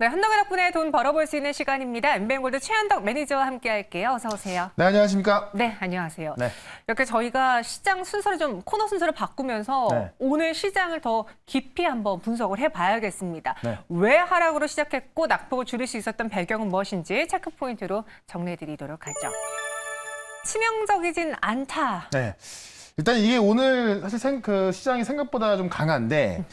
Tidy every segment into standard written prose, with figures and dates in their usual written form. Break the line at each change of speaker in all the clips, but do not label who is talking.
네, 한덕의 덕분에 돈 벌어볼 수 있는 시간입니다. 엠뱅골드 최한덕 매니저와 함께 할게요. 어서 오세요.
네, 안녕하십니까?
네, 안녕하세요.
네.
이렇게 저희가 시장 순서를 코너 순서를 바꾸면서
네.
오늘 시장을 더 깊이 한번 분석을 해봐야겠습니다.
네.
왜 하락으로 시작했고 낙폭을 줄일 수 있었던 배경은 무엇인지 체크 포인트로 정리해드리도록 하죠. 치명적이진 않다.
네. 일단 이게 오늘 사실 시장이 생각보다 좀 강한데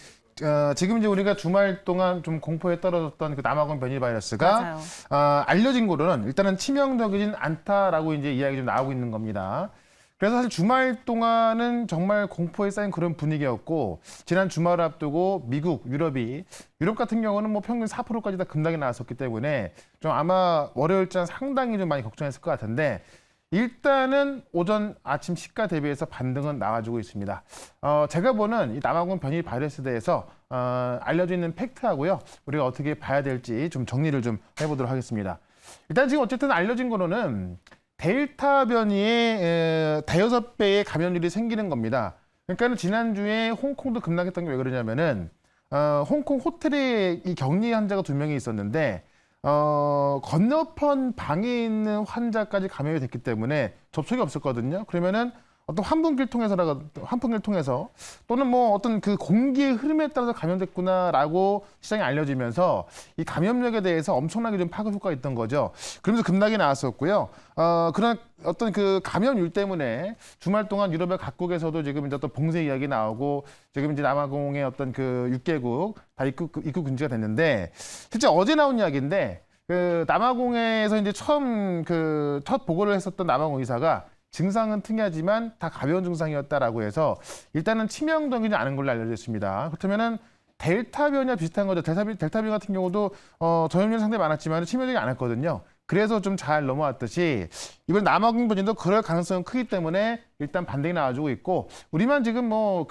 지금 이제 우리가 주말 동안 좀 공포에 떨어졌던 그 남아공 변이 바이러스가 알려진 거로는 일단은 치명적이진 않다라고 이제 이야기 좀 나오고 있는 겁니다. 그래서 사실 주말 동안은 정말 공포에 쌓인 그런 분위기였고 지난 주말을 앞두고 미국, 유럽 같은 경우는 뭐 평균 4%까지 다 급락이 나왔었기 때문에 좀 아마 월요일장 상당히 좀 많이 걱정했을 것 같은데 일단은 오전 아침 시가 대비해서 반등은 나와주고 있습니다. 제가 보는 이 남아공 변이 바이러스에 대해서 알려져 있는 팩트하고요. 우리가 어떻게 봐야 될지 좀 정리를 좀 해보도록 하겠습니다. 일단 지금 어쨌든 알려진 거로는 델타 변이의 대여섯 배의 감염률이 생기는 겁니다. 그러니까는 지난주에 홍콩도 급락했던 게 왜 그러냐면은 홍콩 호텔에 이 격리 환자가 2명이 있었는데 건너편 방에 있는 환자까지 감염이 됐기 때문에 접촉이 없었거든요. 그러면은 어떤 환풍기를 통해서 또는 뭐 어떤 그 공기의 흐름에 따라서 감염됐구나라고 시장에 알려지면서 이 감염력에 대해서 엄청나게 좀 파급 효과가 있던 거죠. 그러면서 급락이 나왔었고요. 그런 어떤 그 감염률 때문에 주말 동안 유럽의 각국에서도 지금 이제 어떤 봉쇄 이야기 나오고 지금 이제 남아공의 어떤 그 6개국 다 입국 금지가 됐는데 실제 어제 나온 이야기인데 그 남아공에서 이제 처음 그 첫 보고를 했었던 남아공 의사가 증상은 특이하지만 다 가벼운 증상이었다라고 해서 일단은 치명적이지 않은 걸로 알려져 있습니다. 그렇다면은 델타 변이와 비슷한 거죠. 델타 변이 같은 경우도 전염률 상당히 많았지만 치명적이지 않았거든요. 그래서 좀 잘 넘어왔듯이 이번 남아공 변이도 그럴 가능성은 크기 때문에 일단 반등이 나와주고 있고 우리만 지금 뭐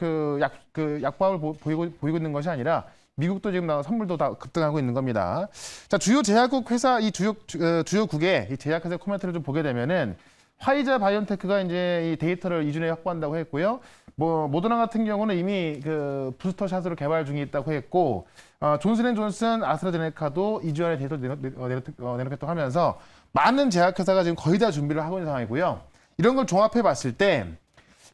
약밥을 보이고 있는 것이 아니라 미국도 지금 선물도 다 급등하고 있는 겁니다. 자, 주요 제약국 회사 이 주요국의 이 제약회사 코멘트를 좀 보게 되면은 화이자 바이온테크가 이제 이 데이터를 2주 내에 확보한다고 했고요. 뭐 모더나 같은 경우는 이미 그 부스터 샷으로 개발 중에 있다고 했고, 존슨앤존슨, 아스트라제네카도 2주 안에 데이터를 내놓겠다고 하면서 많은 제약회사가 지금 거의 다 준비를 하고 있는 상황이고요. 이런 걸 종합해 봤을 때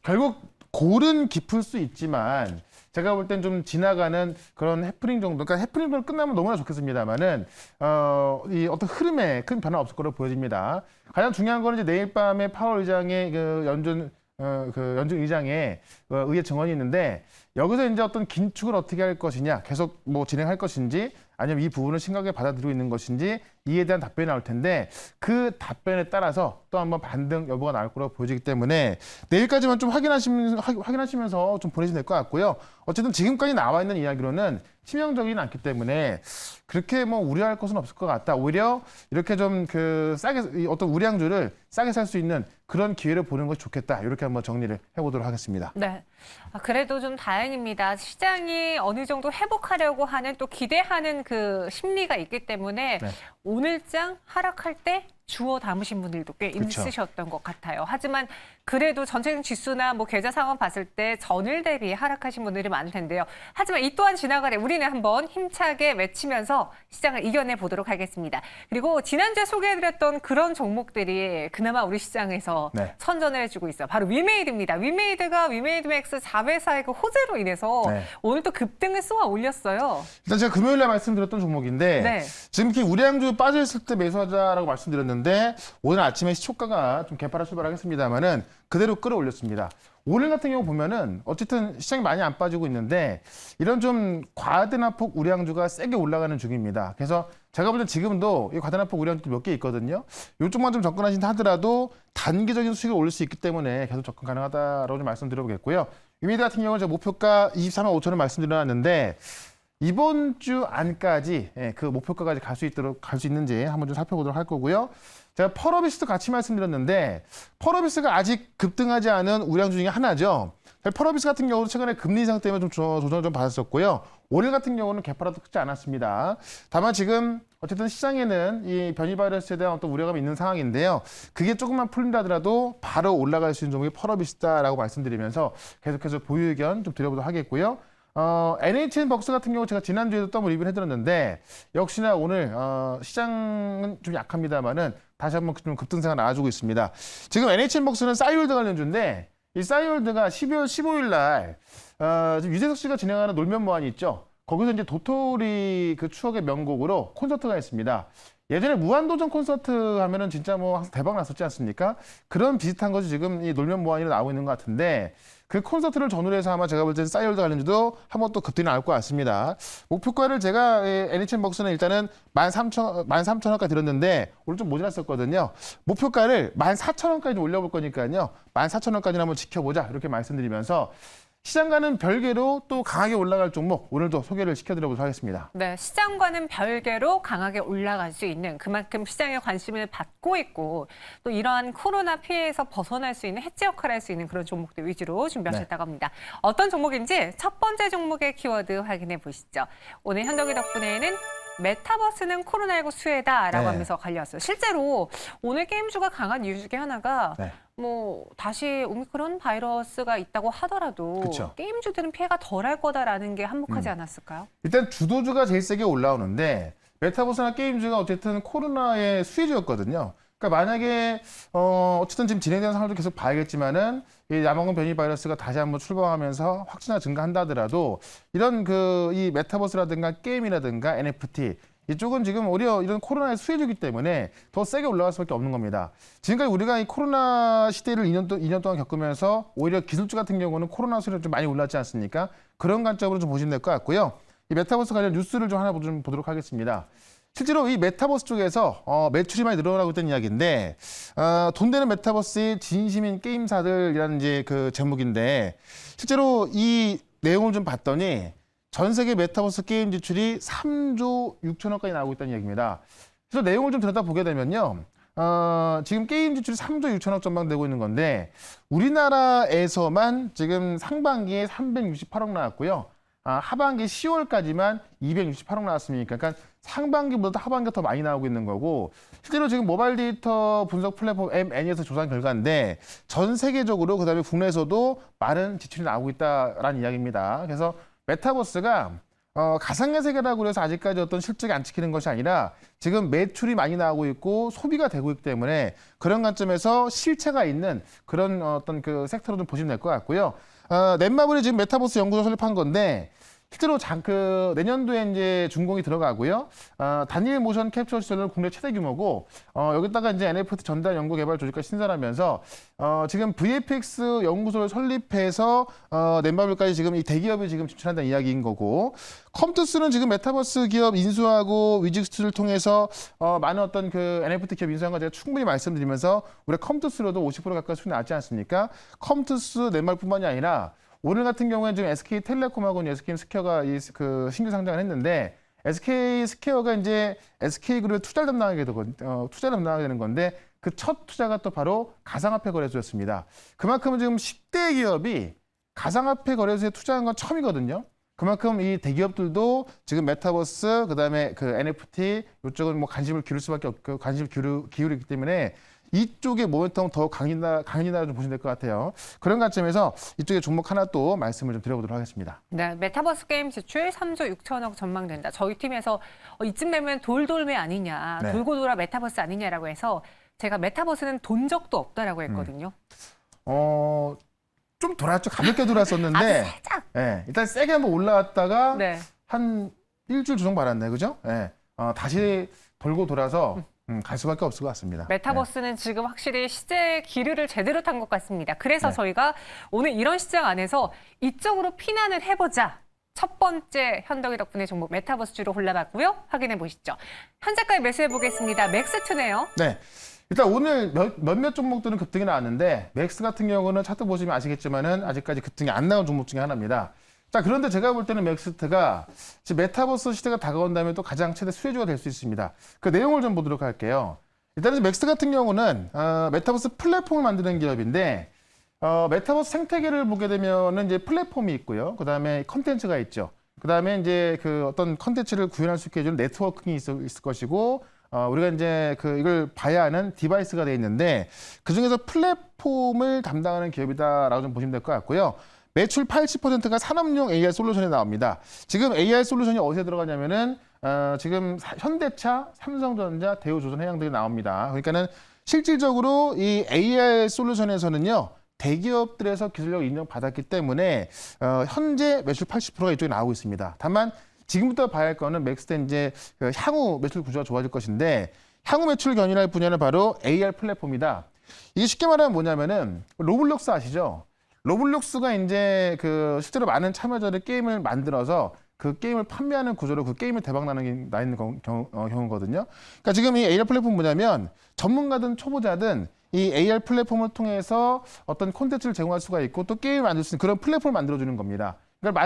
결국 골은 깊을 수 있지만 제가 볼 땐 좀 지나가는 그런 해프닝 정도, 그러니까 해프닝 정도 끝나면 너무나 좋겠습니다만은, 이 어떤 흐름에 큰 변화 없을 거로 보여집니다. 가장 중요한 거는 이제 내일 밤에 파월 의장의 그 연준 의장의 의회 증언이 있는데, 여기서 이제 어떤 긴축을 어떻게 할 것이냐, 계속 뭐 진행할 것인지, 아니면 이 부분을 심각하게 받아들이고 있는 것인지, 이에 대한 답변이 나올 텐데, 그 답변에 따라서 또 한번 반등 여부가 나올 거라고 보여지기 때문에, 내일까지만 좀 확인하시면서 좀 보내시면 될 것 같고요. 어쨌든 지금까지 나와 있는 이야기로는 치명적이진 않기 때문에, 그렇게 뭐 우려할 것은 없을 것 같다. 오히려 이렇게 좀 싸게, 어떤 우량주를 싸게 살 수 있는 그런 기회를 보는 것이 좋겠다. 이렇게 한번 정리를 해보도록 하겠습니다.
네. 그래도 좀 다행입니다. 시장이 어느 정도 회복하려고 하는 또 기대하는 그 심리가 있기 때문에
네.
오늘장 하락할 때 주워 담으신 분들도 꽤
그렇죠.
있으셨던 것 같아요. 하지만 그래도 전체적인 지수나 뭐 계좌 상황 봤을 때 전일 대비 하락하신 분들이 많을 텐데요. 하지만 이 또한 지나가래 우리는 한번 힘차게 외치면서 시장을 이겨내 보도록 하겠습니다. 그리고 지난주에 소개해드렸던 그런 종목들이 그나마 우리 시장에서
네.
선전을 해주고 있어요. 바로 위메이드입니다. 위메이드가 위메이드맥스 4회사의 그 호재로 인해서
네.
오늘 또 급등을 쏘아 올렸어요.
일단 제가 금요일에 말씀드렸던 종목인데
네.
지금 이렇게 우량주 빠져있을 때 매수하자라고 말씀드렸는데 오늘 아침에 시초가가 좀 개파라 출발하겠습니다만은 그대로 끌어올렸습니다. 오늘 같은 경우 보면은 어쨌든 시장이 많이 안 빠지고 있는데 이런 좀 과대납폭 우량주가 세게 올라가는 중입니다. 그래서 제가 볼 때 지금도 이 과대납폭 우량주 몇 개 있거든요. 이쪽만 좀 접근하신다 하더라도 단기적인 수익을 올릴 수 있기 때문에 계속 접근 가능하다라고 좀 말씀드려보겠고요. 위메이드 같은 경우는 제가 목표가 24만 5천 원 말씀드려놨는데 이번 주 안까지 그 목표가까지 갈 수 있는지 한번 좀 살펴보도록 할 거고요. 제가 펄어비스도 같이 말씀드렸는데 펄어비스가 아직 급등하지 않은 우량주 중에 하나죠. 펄어비스 같은 경우도 최근에 금리 인상 때문에 좀 조정을 좀 받았었고요. 오늘 같은 경우는 개파라도 크지 않았습니다. 다만 지금 어쨌든 시장에는 이 변이 바이러스에 대한 어떤 우려감이 있는 상황인데요. 그게 조금만 풀린다 하더라도 바로 올라갈 수 있는 종목이 펄어비스다라고 말씀드리면서 계속해서 보유 의견 좀 드려보도록 하겠고요. NHN 벅스 같은 경우 제가 지난주에도 또 한번 리뷰를 해드렸는데 역시나 오늘 시장은 좀 약합니다만은 다시 한번 좀 급등세가 나와주고 있습니다. 지금 NHN 벅스는 싸이월드 관련주인데 이 싸이월드가 12월 15일 날 지금 유재석 씨가 진행하는 놀면 뭐하니 있죠. 거기서 이제 도토리 그 추억의 명곡으로 콘서트가 있습니다. 예전에 무한도전 콘서트 하면은 진짜 뭐 항상 대박 났었지 않습니까? 그런 비슷한 것이 지금 이 놀면 뭐하니로 나오고 있는 것 같은데 그 콘서트를 전후로 해서 아마 제가 볼 때는 싸이월드 관련주도 한번 또 급등이 나올 것 같습니다. 목표가를 제가 NHN 벅스는 일단은 13,000원까지 들었는데 오늘 좀 모자랐었거든요. 목표가를 14,000원까지 올려볼 거니까요. 14,000원까지는 한번 지켜보자 이렇게 말씀드리면서 시장과는 별개로 또 강하게 올라갈 종목 오늘도 소개를 시켜드려보도록 하겠습니다.
네, 시장과는 별개로 강하게 올라갈 수 있는 그만큼 시장의 관심을 받고 있고 또 이러한 코로나 피해에서 벗어날 수 있는 해지 역할을 할 수 있는 그런 종목들 위주로 준비하셨다고 합니다. 어떤 종목인지 첫 번째 종목의 키워드 확인해 보시죠. 오늘 현덕이 덕분에는 메타버스는 코로나19 수혜다라고 하면서 갈려왔어요. 실제로 오늘 게임주가 강한 이유 중에 하나가 뭐 다시 오미크론 바이러스가 있다고 하더라도
그쵸.
게임주들은 피해가 덜할 거다라는 게 한몫하지 않았을까요?
일단 주도주가 제일 세게 올라오는데 메타버스나 게임주가 어쨌든 코로나의 수혜주였거든요. 그러니까 만약에 어쨌든 지금 진행되는 상황도 계속 봐야겠지만은 이 남아공 변이 바이러스가 다시 한번 출범하면서 확진자 증가한다 하더라도 이런 이 메타버스라든가 게임이라든가 NFT 이쪽은 지금 오히려 이런 코로나의 수혜주기 때문에 더 세게 올라갈 수밖에 없는 겁니다. 지금까지 우리가 이 코로나 시대를 2년 동안 겪으면서 오히려 기술주 같은 경우는 코로나 수혜가 좀 많이 올랐지 않습니까? 그런 관점으로 좀 보시면 될 것 같고요. 이 메타버스 관련 뉴스를 좀 하나 좀 보도록 하겠습니다. 실제로 이 메타버스 쪽에서 매출이 많이 늘어나고 있다는 이야기인데 돈 되는 메타버스의 진심인 게임사들이라는 이제 그 제목인데 실제로 이 내용을 좀 봤더니 전 세계 메타버스 게임 지출이 3조 6천억까지 나오고 있다는 이야기입니다. 그래서 내용을 좀 들여다보게 되면요. 지금 게임 지출이 3조 6천억 전망되고 있는 건데 우리나라에서만 지금 상반기에 368억 나왔고요. 하반기 10월까지만 268억 나왔습니까? 그러니까 상반기보다 하반기가 더 많이 나오고 있는 거고 실제로 지금 모바일 데이터 분석 플랫폼 MN에서 조사한 결과인데 전 세계적으로 그다음에 국내에서도 많은 지출이 나오고 있다라는 이야기입니다. 그래서 메타버스가 가상의 세계라고 해서 아직까지 어떤 실적이 안 찍히는 것이 아니라 지금 매출이 많이 나오고 있고 소비가 되고 있기 때문에 그런 관점에서 실체가 있는 그런 어떤 그 섹터로 좀 보시면 될 것 같고요. 넷마블이 지금 메타버스 연구소 설립한 건데 실제로 내년도에 이제 준공이 들어가고요. 단일 모션 캡처 시설은 국내 최대 규모고 여기다가 이제 NFT 전달 연구 개발 조직까지 신설하면서 지금 VFX 연구소를 설립해서 넷마블까지 지금 이 대기업이 지금 진출한다는 이야기인 거고 컴투스는 지금 메타버스 기업 인수하고 위직스를 통해서 많은 어떤 그 NFT 기업 인수한 거 제가 충분히 말씀드리면서 우리 컴투스로도 50% 가까이 수익 나왔지 않습니까? 컴투스 넷마블뿐만이 아니라 오늘 같은 경우에 지금 SK텔레콤하고 SK스퀘어가 그 신규 상장을 했는데 SK스퀘어가 이제 SK그룹에 투자를 담당하게 되는 건데 그 첫 투자가 또 바로 가상화폐 거래소였습니다. 그만큼 지금 10대 기업이 가상화폐 거래소에 투자한 건 처음이거든요. 그만큼 이 대기업들도 지금 메타버스 그다음에 그 NFT 이쪽은 뭐 관심을 기울일 수밖에 없고 관심을 기울이기 때문에 이쪽의 모멘텀 더 강해진다 좀 보시면 될 것 같아요. 그런 관점에서 이쪽에 종목 하나 또 말씀을 좀 드려보도록 하겠습니다.
네, 메타버스 게임 지출 3조 6천억 전망된다. 저희 팀에서 이쯤 되면 돌돌매 아니냐, 돌고 돌아 메타버스 아니냐라고 해서 제가 메타버스는 돈 적도 없다라고 했거든요.
좀 돌았죠. 가볍게 돌았었는데
아주 살짝.
일단 세게 한번 올라왔다가
네.
한 일주일 조정 받았네, 그죠? 다시 돌고 돌아서 갈 수밖에 없을 것 같습니다.
메타버스는 지금 확실히 시대의 기류를 제대로 탄 것 같습니다. 그래서 저희가 오늘 이런 시장 안에서 이쪽으로 피난을 해보자. 첫 번째 현덕이 덕분에 종목 메타버스주로 골라봤고요. 확인해 보시죠. 현재가에 매수해 보겠습니다. 맥스트네요.
네. 일단 오늘 몇몇 종목들은 급등이 나왔는데 맥스 같은 경우는 차트 보시면 아시겠지만은 아직까지 급등이 안 나온 종목 중에 하나입니다. 자, 그런데 제가 볼 때는 맥스트가 지금 메타버스 시대가 다가온다면 또 가장 최대 수혜주가 될 수 있습니다. 그 내용을 좀 보도록 할게요. 일단은 맥스 같은 경우는 메타버스 플랫폼을 만드는 기업인데 메타버스 생태계를 보게 되면은 이제 플랫폼이 있고요. 그 다음에 컨텐츠가 있죠. 그 다음에 이제 그 어떤 컨텐츠를 구현할 수 있게 해주는 네트워킹이 있을 것이고 우리가 이제 이걸 봐야 하는 디바이스가 돼 있는데 그 중에서 플랫폼을 담당하는 기업이다라고 좀 보시면 될 것 같고요. 매출 80%가 산업용 AR 솔루션에 나옵니다. 지금 AR 솔루션이 어디에 들어가냐면은 지금 현대차, 삼성전자, 대우조선, 해양들이 나옵니다. 그러니까는 실질적으로 이 AR 솔루션에서는요. 대기업들에서 기술력 인정받았기 때문에 현재 매출 80%가 이쪽에 나오고 있습니다. 다만 지금부터 봐야 할 거는 맥스텐 이제 그 향후 매출 구조가 좋아질 것인데 향후 매출 견인할 분야는 바로 AR 플랫폼이다. 이게 쉽게 말하면 뭐냐면은 로블록스 아시죠? 로블록스가 이제 그 실제로 많은 참여자들 게임을 만들어서 그 게임을 판매하는 구조로 그 게임을 대박 나는 게 나 있는 경우거든요. 그러니까 지금 이 AR 플랫폼 뭐냐면 전문가든 초보자든 이 AR 플랫폼을 통해서 어떤 콘텐츠를 제공할 수가 있고 또 게임을 만들 수 있는 그런 플랫폼을 만들어주는 겁니다. 그러니까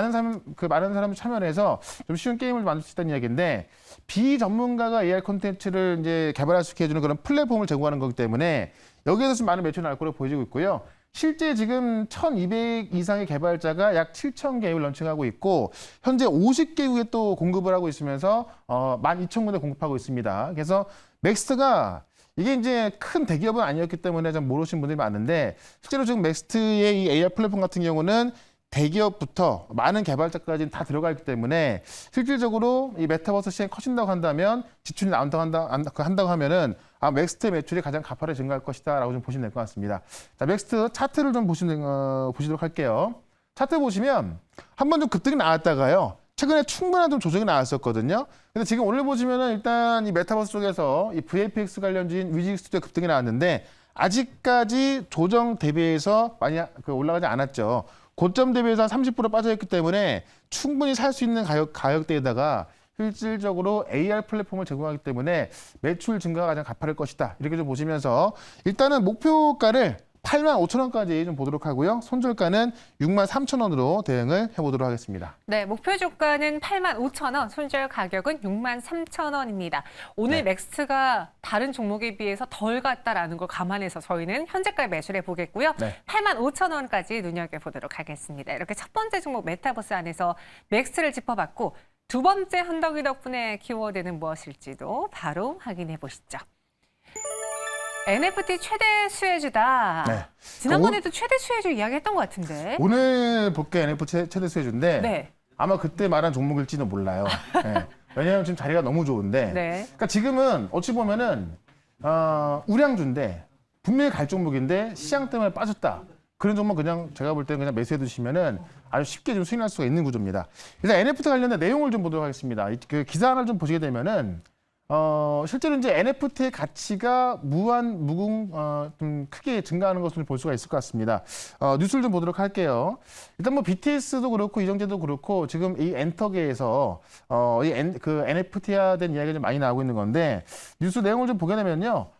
많은 사람이 참여를 해서 좀 쉬운 게임을 만들 수 있다는 이야기인데 비전문가가 AR 콘텐츠를 이제 개발할 수 있게 해주는 그런 플랫폼을 제공하는 거기 때문에 여기에서 좀 많은 매출이 나올 거로 보여지고 있고요. 실제 지금 1,200 이상의 개발자가 약 7,000개를 런칭하고 있고 현재 50개국에 또 공급을 하고 있으면서 12,000군데 공급하고 있습니다. 그래서 맥스트가 이게 이제 큰 대기업은 아니었기 때문에 좀 모르시는 분들이 많은데 실제로 지금 맥스트의 이 AR 플랫폼 같은 경우는 대기업부터 많은 개발자까지 다 들어가 있기 때문에 실질적으로 이 메타버스 시장이 커진다고 한다면 지출이 한다고 하면은 맥스트의 매출이 가장 가파르게 증가할 것이다라고 좀 보시면 될 것 같습니다. 자, 맥스트 차트를 좀 보시도록 할게요. 차트 보시면 한번 좀 급등이 나왔다가요. 최근에 충분한 좀 조정이 나왔었거든요. 근데 지금 오늘 보시면은 일단 이 메타버스 쪽에서 이 VFX 관련주인 위직 스튜디오 급등이 나왔는데 아직까지 조정 대비해서 많이 올라가지 않았죠. 고점 대비해서 한 30% 빠져있기 때문에 충분히 살 수 있는 가격대에다가 실질적으로 AR 플랫폼을 제공하기 때문에 매출 증가가 가장 가파를 것이다. 이렇게 좀 보시면서 일단은 목표가를 85,000원까지 좀 보도록 하고요. 손절가는 63,000원으로 대응을 해보도록 하겠습니다.
네, 목표 주가는 85,000원, 손절 가격은 63,000원입니다. 오늘
네.
맥스트가 다른 종목에 비해서 덜 갔다라는 걸 감안해서 저희는 현재가에 매수를 해보겠고요.
네.
85,000원까지 눈여겨보도록 하겠습니다. 이렇게 첫 번째 종목 메타버스 안에서 맥스를 짚어봤고 두 번째 헌덕이 덕분에 키워드는 무엇일지도 바로 확인해 보시죠. NFT 최대 수혜주다.
네.
지난번에도 최대 수혜주 이야기했던 것 같은데.
오늘 볼게 NFT 최대 수혜주인데
네.
아마 그때 말한 종목일지도 몰라요. 네. 왜냐하면 지금 자리가 너무 좋은데.
네.
그러니까 지금은 어찌 보면은 우량주인데 분명히 갈 종목인데 시장 때문에 빠졌다. 그런 종목 그냥 제가 볼 때는 그냥 매수해 두시면은 아주 쉽게 좀 수익날 수가 있는 구조입니다. 일단 NFT 관련된 내용을 좀 보도록 하겠습니다. 그 기사 하나를 좀 보시게 되면은 실제로 이제 NFT의 가치가 좀 크게 증가하는 것을 볼 수가 있을 것 같습니다. 뉴스를 좀 보도록 할게요. 일단 뭐 BTS도 그렇고 이정재도 그렇고 지금 이 엔터계에서 그 NFT화된 이야기가 좀 많이 나오고 있는 건데 뉴스 내용을 좀 보게 되면요.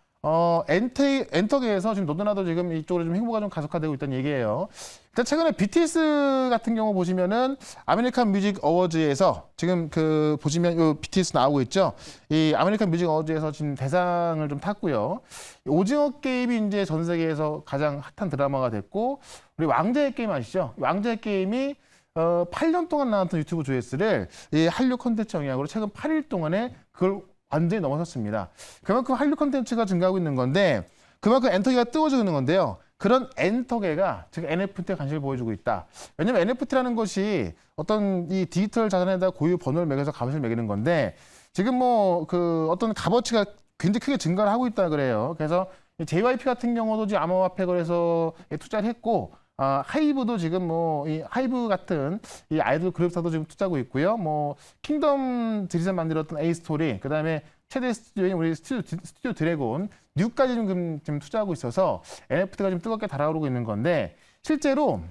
엔터계에서 지금 너도나도 지금 이쪽으로 좀 행보가 좀 가속화되고 있다는 얘기예요. 일단 최근에 BTS 같은 경우 보시면은 아메리칸 뮤직 어워즈에서 지금 그 보시면 요 BTS 나오고 있죠. 이 아메리칸 뮤직 어워즈에서 지금 대상을 좀 탔고요. 오징어 게임이 이제 전 세계에서 가장 핫한 드라마가 됐고 우리 왕좌의 게임 아시죠? 왕좌의 게임이 8년 동안 나왔던 유튜브 조회수를 이 한류 콘텐츠 영향으로 최근 8일 동안에 그걸 완전히 넘어섰습니다. 그만큼 한류 콘텐츠가 증가하고 있는 건데 그만큼 엔터계가 뜨거워지고 있는 건데요. 그런 엔터계가 지금 NFT에 관심을 보여주고 있다. 왜냐하면 NFT라는 것이 어떤 이 디지털 자산에다 고유 번호를 매겨서 값을 매기는 건데 지금 뭐 그 어떤 값어치가 굉장히 크게 증가를 하고 있다 그래요. 그래서 JYP 같은 경우도 지금 암호화폐 거래소에 투자를 했고 하이브도 지금 뭐 이 하이브 같은 이 아이돌 그룹사도 지금 투자하고 있고요. 뭐 킹덤 드리즈 만들었던 에이스토리, 그다음에 최대 스튜디오인 우리 스튜디오 드래곤, 뉴까지 지금 투자하고 있어서 NFT가 좀 뜨겁게 달아오르고 있는 건데 실제로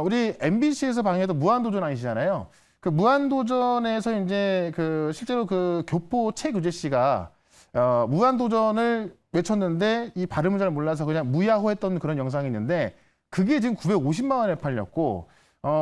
우리 MBC에서 방영했던 무한도전 아시잖아요. 그 무한도전에서 이제 그 실제로 그 교포 최규재 씨가 무한도전을 외쳤는데 이 발음을 잘 몰라서 그냥 무야호했던 그런 영상이 있는데 그게 지금 950만 원에 팔렸고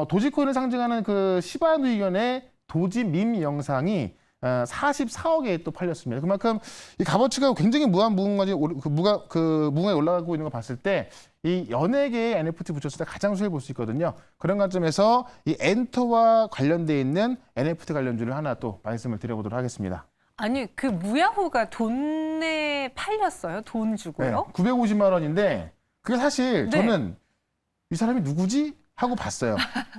도지코인을 상징하는 그 시바누이견의 도지 밈 영상이 44억에 또 팔렸습니다. 그만큼 이 값어치가 굉장히 무궁화에 올라가고 있는 걸 봤을 때 이 연예계의 NFT 붙였을 때 가장 수혜를 볼 수 있거든요. 그런 관점에서 이 엔터와 관련돼 있는 NFT 관련주를 하나 또 말씀을 드려보도록 하겠습니다.
아니 그 무야호가 돈에 팔렸어요? 돈 주고요?
네, 950만 원인데 그게 사실
네.
저는 이 사람이 누구지? 하고 봤어요.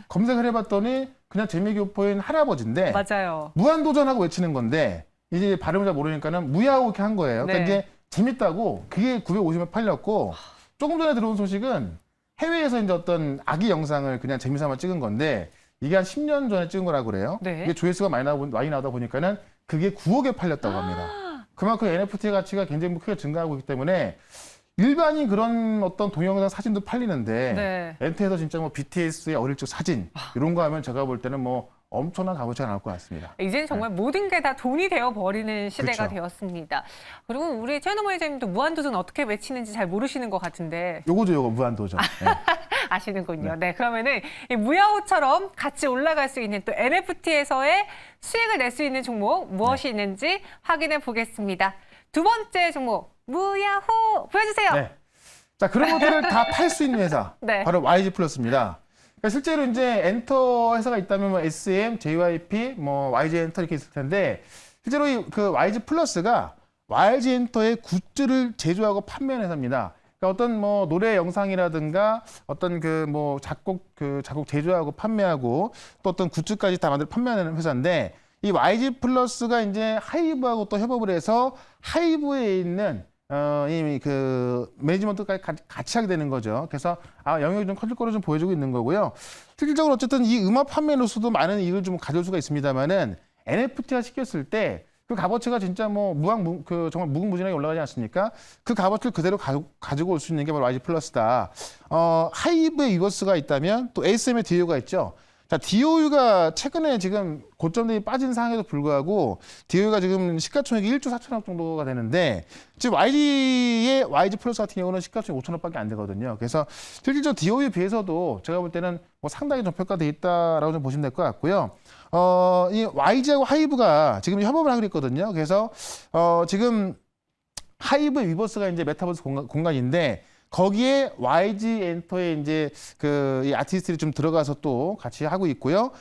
검색을 해봤더니 그냥 재미교포인 할아버지인데
맞아요.
무한도전하고 외치는 건데 이제 발음을 잘 모르니까는 무야호 이렇게 한 거예요. 그러니까
네.
이제 재밌다고 그게 950만 팔렸고 조금 전에 들어온 소식은 해외에서 이제 어떤 아기 영상을 그냥 재미삼아 찍은 건데 이게 한 10년 전에 찍은 거라고 그래요.
네.
이게 조회수가 많이 나오다 보니까는 그게 9억에 팔렸다고 합니다. 그만큼 NFT 가치가 굉장히 크게 증가하고 있기 때문에 일반인 그런 어떤 동영상 사진도 팔리는데
네.
엔터에서 진짜 뭐 BTS의 어릴 적 사진 이런 거 하면 제가 볼 때는 뭐 엄청난 값어치가 나올 것 같습니다.
이제는 정말 모든 게 다 돈이 되어 버리는 시대가
그렇죠.
되었습니다. 그리고 우리 최현우 회장님도 무한도전 어떻게 외치는지 잘 모르시는 것 같은데
요거 무한도전. 네.
아시는군요. 네, 그러면은 이 무야호처럼 같이 올라갈 수 있는 또 NFT에서의 수익을 낼 수 있는 종목 무엇이 있는지 확인해 보겠습니다. 두 번째 종목 무야호 보여주세요.
네. 자, 그런 것들을 다 팔 수 있는 회사.
네.
바로 YG 플러스입니다. 그러니까 실제로 이제 엔터 회사가 있다면 뭐 SM, JYP, 뭐 YG 엔터 이렇게 있을 텐데 실제로 그 YG 플러스가 YG 엔터의 굿즈를 제조하고 판매하는 회사입니다. 그러니까 어떤 뭐 노래 영상이라든가 어떤 그 뭐 작곡 제조하고 판매하고 또 어떤 굿즈까지 다 만들어 판매하는 회사인데 이 YG 플러스가 이제 하이브하고 또 협업을 해서 하이브에 있는 이미 그 매니지먼트까지 같이 하게 되는 거죠. 그래서 영역이 좀 커질 거로 좀 보여주고 있는 거고요. 실질적으로 어쨌든 이 음악 판매로서도 많은 이익을 좀 가져올 수가 있습니다만은 NFT화 시켰을 때 그 값어치가 진짜 뭐 정말 무궁무진하게 올라가지 않습니까? 그 값어치를 그대로 가지고 올 수 있는 게 바로 YG 플러스다. 하이브의 위버스가 있다면 또 ASM의 DOU가 있죠. 자, DOU가 최근에 지금 고점들이 빠진 상황에도 불구하고 DOU가 지금 시가총액이 1조 4천억 정도가 되는데 지금 YG 플러스 같은 경우는 시가총액 5천억밖에 안 되거든요. 그래서 실질적으로 DOU에 비해서도 제가 볼 때는 뭐 상당히 저평가돼 있다라고 좀 보시면 될 것 같고요. 이 YG하고 하이브가 지금 협업을 하고 있거든요. 그래서 지금 하이브 위버스가 이제 메타버스 공간인데 거기에 YG 엔터에 이제 이 아티스트들이 좀 들어가서 또 같이 하고 있고요.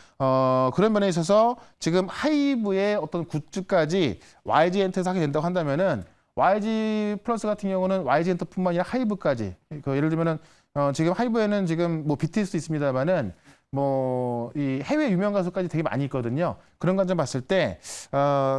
그런 면에 있어서 지금 하이브의 어떤 굿즈까지 YG 엔터에서 하게 된다고 한다면은 YG 플러스 같은 경우는 YG 엔터뿐만 아니라 하이브까지. 예를 들면은 지금 하이브에는 지금 뭐 BTS 있습니다만은 뭐 이 해외 유명 가수까지 되게 많이 있거든요. 그런 관점 봤을 때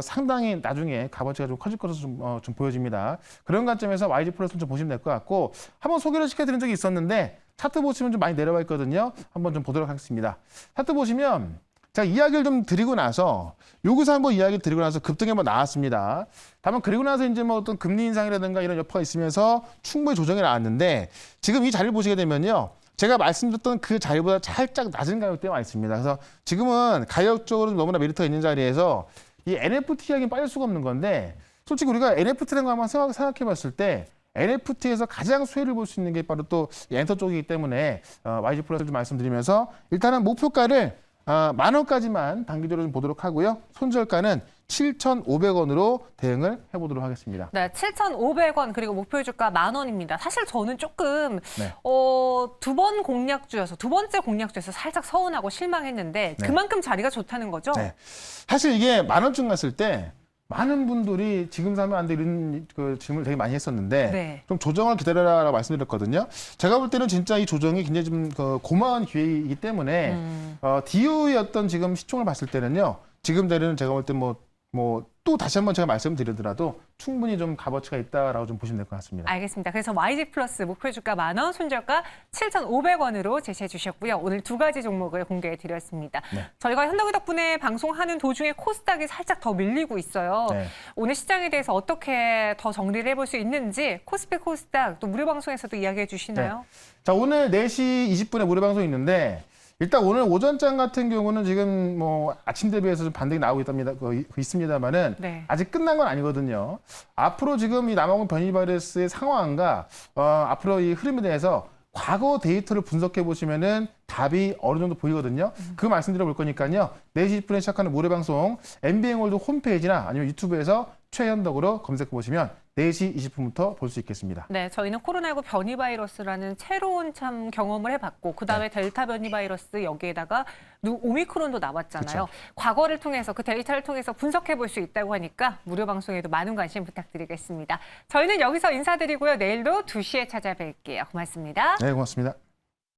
상당히 나중에 값어치가 좀 커질 것으로 좀 보여집니다. 그런 관점에서 YG 플러스는 좀 보시면 될 것 같고 한번 소개를 시켜드린 적이 있었는데 차트 보시면 좀 많이 내려와 있거든요. 한번 좀 보도록 하겠습니다. 차트 보시면 제가 이야기를 좀 드리고 나서 여기서 한번 이야기를 드리고 나서 급등이 한번 나왔습니다. 다만 그리고 나서 이제 뭐 어떤 금리 인상이라든가 이런 여파가 있으면서 충분히 조정이 나왔는데 지금 이 자리를 보시게 되면요. 제가 말씀드렸던 그 자리보다 살짝 낮은 가격대에 와 있습니다. 그래서 지금은 가격적으로 너무나 메리트가 있는 자리에서 이 NFT 이야기는 빠질 수가 없는 건데 솔직히 우리가 NFT라는 거 한번 생각해 봤을 때 NFT에서 가장 수혜를 볼 수 있는 게 바로 또 엔터 쪽이기 때문에 YG 플러스를 좀 말씀드리면서 일단은 목표가를 10,000원까지만 단기적으로 좀 보도록 하고요. 손절가는 7,500원으로 대응을 해보도록 하겠습니다.
네, 7,500원 그리고 목표 주가 10,000원입니다. 사실 저는 조금
네.
두 번째 공략주에서 살짝 서운하고 실망했는데
네.
그만큼 자리가 좋다는 거죠?
네. 사실 이게 10,000원쯤 갔을 때 많은 분들이 지금 사면 안 돼 이런 그 질문을 되게 많이 했었는데
네.
좀 조정을 기다려라라고 말씀드렸거든요. 제가 볼 때는 진짜 이 조정이 굉장히 좀 고마운 기회이기 때문에 DO의 어떤 지금 시총을 봤을 때는요. 지금 자리는 제가 볼 때 또 다시 한번 제가 말씀드리더라도 충분히 좀 값어치가 있다라고 좀 보시면 될 것 같습니다.
알겠습니다. 그래서 YG 플러스 목표 주가 10,000원, 손절가 7,500원으로 제시해 주셨고요. 오늘 두 가지 종목을 공개해 드렸습니다.
네.
저희가 현덕이 덕분에 방송하는 도중에 코스닥이 살짝 더 밀리고 있어요.
네.
오늘 시장에 대해서 어떻게 더 정리를 해볼 수 있는지 코스피 코스닥 또 무료 방송에서도 이야기해 주시나요?
자, 오늘 4시 20분에 무료 방송이 있는데 일단 오늘 오전장 같은 경우는 지금 뭐 아침 대비해서 좀 반등이 나오고 있습니다만은
네.
아직 끝난 건 아니거든요. 앞으로 지금 이 남아공 변이 바이러스의 상황과 앞으로 이 흐름에 대해서 과거 데이터를 분석해 보시면은 답이 어느 정도 보이거든요. 그 말씀드려 볼 거니까요. 4시 10분에 시작하는 모레 방송 MBN월드 홈페이지나 아니면 유튜브에서 최현덕으로 검색해 보시면 4시 20분부터 볼 수 있겠습니다.
네, 저희는 코로나19 변이 바이러스라는 새로운 참 경험을 해봤고 그다음에 델타 변이 바이러스 여기에다가 오미크론도 나왔잖아요.
그쵸.
과거를 통해서 그 데이터를 통해서 분석해 볼 수 있다고 하니까 무료 방송에도 많은 관심 부탁드리겠습니다. 저희는 여기서 인사드리고요. 내일도 2시에 찾아뵐게요. 고맙습니다.
네, 고맙습니다.